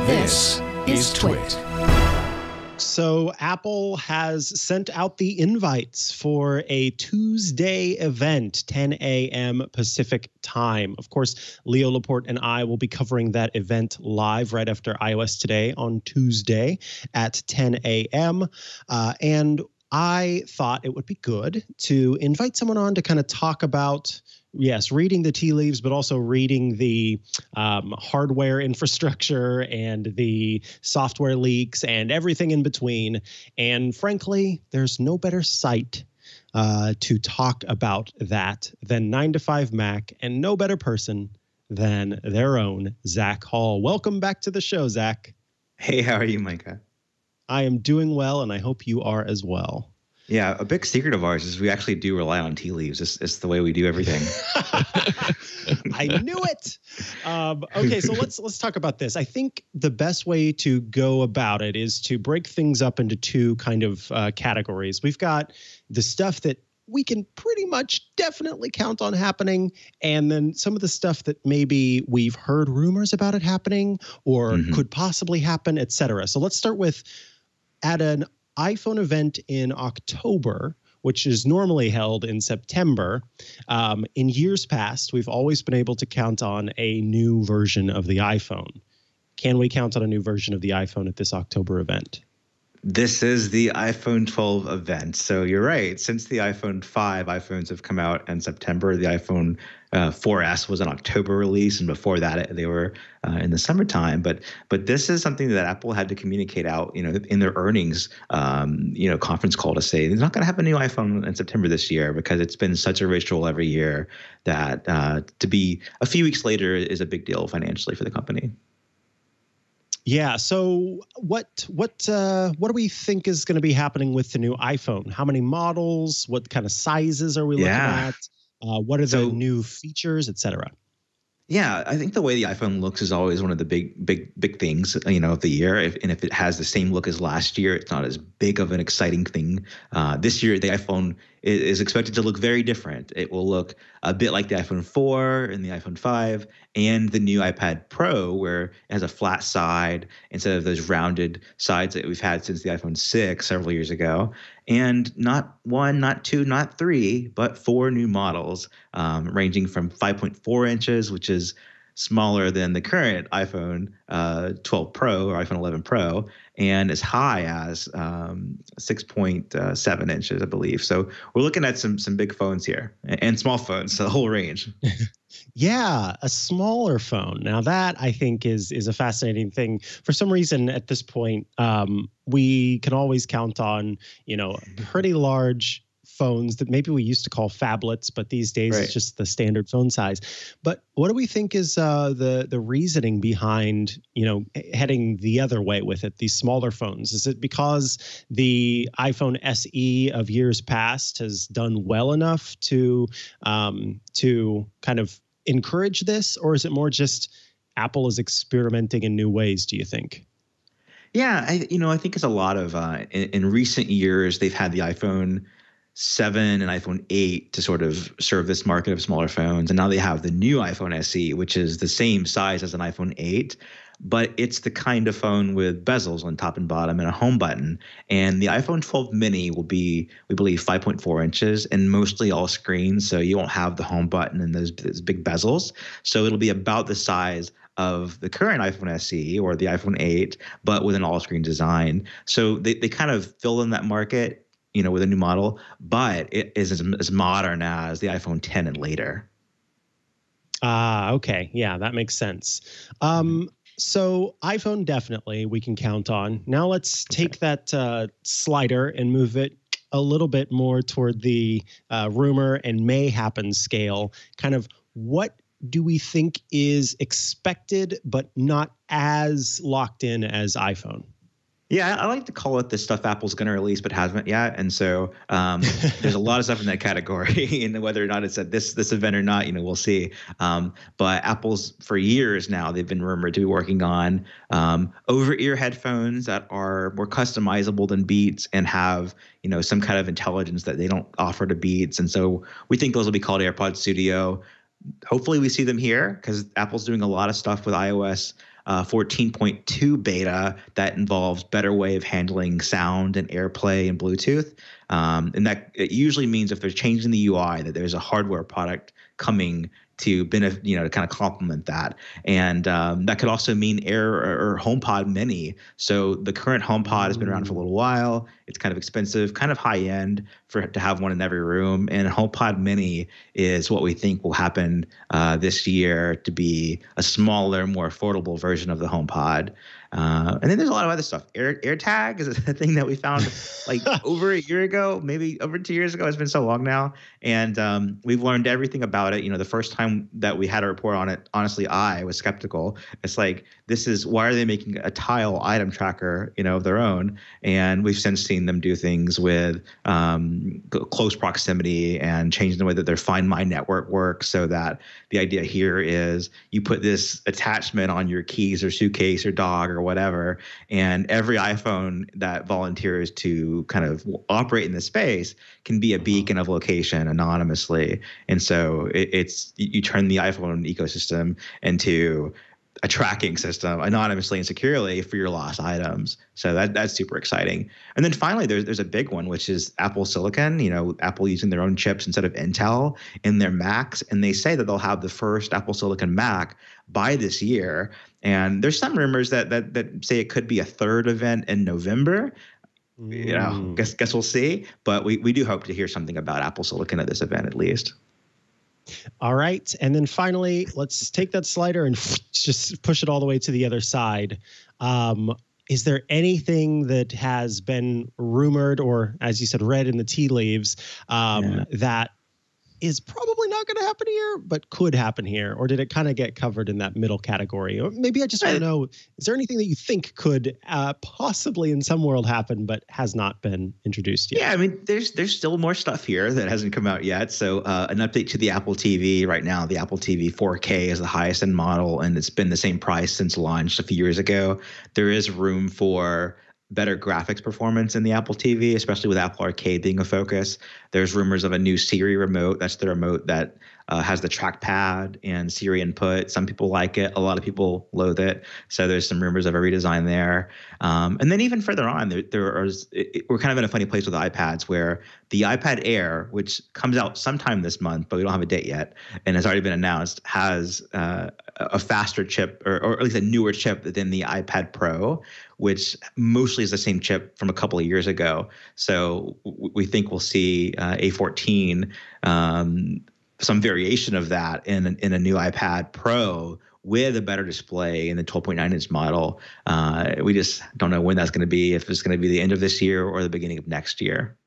This is TWiT. So Apple has sent out the invites for a Tuesday event, 10 a.m. Pacific time. Of course, Leo Laporte and I will be covering that event live right after iOS Today on Tuesday at 10 a.m. And I thought it would be good to invite someone on to kind of talk about, yes, reading the tea leaves, but also reading the hardware infrastructure and the software leaks and everything in between. And frankly, there's no better site to talk about that than 9to5Mac, and no better person than their own Zac Hall. Welcome back to the show, Zac. Hey, how are you, Mikah? I am doing well, and I hope you are as well. Yeah, a big secret of ours is we actually do rely on tea leaves. It's the way we do everything. I knew it. Okay, so let's talk about this. I think the best way to go about it is to break things up into two kind of categories. We've got the stuff that we can pretty much definitely count on happening, and then some of the stuff that maybe we've heard rumors about it happening or could possibly happen, etc. So let's start with at an iPhone event in October, which is normally held in September. In years past, we've always been able to count on a new version of the iPhone. Can we count on a new version of the iPhone at this October event? This is the iPhone 12 event. So you're right. Since the iPhone 5, iPhones have come out in September. The iPhone 4S was an October release, and before that, they were in the summertime. But this is something that Apple had to communicate out, in their earnings, conference call to say they're not going to have a new iPhone in September this year because it's been such a ritual every year that to be a few weeks later is a big deal financially for the company. Yeah. So what do we think is going to be happening with the new iPhone? How many models? What kind of sizes are we looking at? What are the new features, et cetera? Yeah, I think the way the iPhone looks is always one of the big things, of the year. If it has the same look as last year, it's not as big of an exciting thing. This year, the iPhone is expected to look very different. It will look a bit like the iPhone 4 and the iPhone 5 and the new iPad Pro, where it has a flat side instead of those rounded sides that we've had since the iPhone 6 several years ago. And not one, not two, not three, but 4 new models, ranging from 5.4 inches, which is smaller than the current iPhone 12 Pro or iPhone 11 Pro, and as high as 6.7 inches, I believe. So we're looking at some big phones here and small phones, so the whole range. Yeah, a smaller phone. Now that I think is a fascinating thing. For some reason at this point, we can always count on, pretty large phones that maybe we used to call phablets, but these days it's just the standard phone size. But what do we think is the reasoning behind, heading the other way with it, these smaller phones? Is it because the iPhone SE of years past has done well enough to kind of encourage this, or is it more just Apple is experimenting in new ways, do you think? Yeah, I think it's a lot of in recent years they've had the iPhone 7 and iPhone 8 to sort of serve this market of smaller phones. And now they have the new iPhone SE, which is the same size as an iPhone 8, but it's the kind of phone with bezels on top and bottom and a home button. And the iPhone 12 mini will be, we believe, 5.4 inches and mostly all screens. So you won't have the home button and those big bezels. So it'll be about the size of the current iPhone SE or the iPhone 8, but with an all-screen design. So they kind of fill in that market, with a new model, but it is as modern as the iPhone 10 and later. Okay. Yeah, that makes sense. So iPhone definitely we can count on. Now let's take that slider and move it a little bit more toward the rumor and may happen scale. Kind of what do we think is expected but not as locked in as iPhone? Yeah, I like to call it the stuff Apple's going to release but hasn't yet. And so there's a lot of stuff in that category, and whether or not it's at this event or not, we'll see. But Apple's, for years now, they've been rumored to be working on over-ear headphones that are more customizable than Beats and have, some kind of intelligence that they don't offer to Beats. And so we think those will be called AirPod Studio. Hopefully we see them here because Apple's doing a lot of stuff with iOS 14.2 beta that involves better way of handling sound and AirPlay and Bluetooth. And that it usually means if they're changing the UI that there's a hardware product coming to benefit, to kind of complement that. And that could also mean Air or HomePod Mini. So the current HomePod has been around for a little while. It's kind of expensive, kind of high end to have one in every room. And HomePod Mini is what we think will happen this year to be a smaller, more affordable version of the HomePod. And then there's a lot of other stuff. Airtag is a thing that we found like over a year ago, maybe over 2 years ago. It's been so long now. And we've learned everything about it. The first time that we had a report on it, honestly, I was skeptical. It's like, why are they making a Tile item tracker, of their own? And we've since seen them do things with close proximity and changing the way that their Find My network works, so that the idea here is you put this attachment on your keys or suitcase or dog or whatever, and every iPhone that volunteers to kind of operate in this space can be a beacon of location anonymously. And so you turn the iPhone ecosystem into a tracking system anonymously and securely for your lost items. So that's super exciting. And then finally, there's a big one, which is Apple Silicon. Apple using their own chips instead of Intel in their Macs. And they say that they'll have the first Apple Silicon Mac by this year. And there's some rumors that say it could be a third event in November. Guess we'll see. But we do hope to hear something about Apple Silicon at this event at least. All right. And then finally, let's take that slider and just push it all the way to the other side. Is there anything that has been rumored or, as you said, read in the tea leaves that is probably not going to happen here, but could happen here? Or did it kind of get covered in that middle category? Or maybe I just want to know, is there anything that you think could possibly in some world happen, but has not been introduced yet? Yeah, I mean, there's still more stuff here that hasn't come out yet. So an update to the Apple TV right now. The Apple TV 4K is the highest end model, and it's been the same price since launch a few years ago. There is room for better graphics performance in the Apple TV, especially with Apple Arcade being a focus. There's rumors of a new Siri remote. That's the remote that has the trackpad and Siri input. Some people like it. A lot of people loathe it. So there's some rumors of a redesign there. And then even further on, we're kind of in a funny place with iPads where the iPad Air, which comes out sometime this month, but we don't have a date yet, and has already been announced, has a faster chip or at least a newer chip than the iPad Pro, which mostly is the same chip from a couple of years ago. So we think we'll see A14, some variation of that in a new iPad Pro with a better display in the 12.9-inch model. We just don't know when that's going to be, if it's going to be the end of this year or the beginning of next year.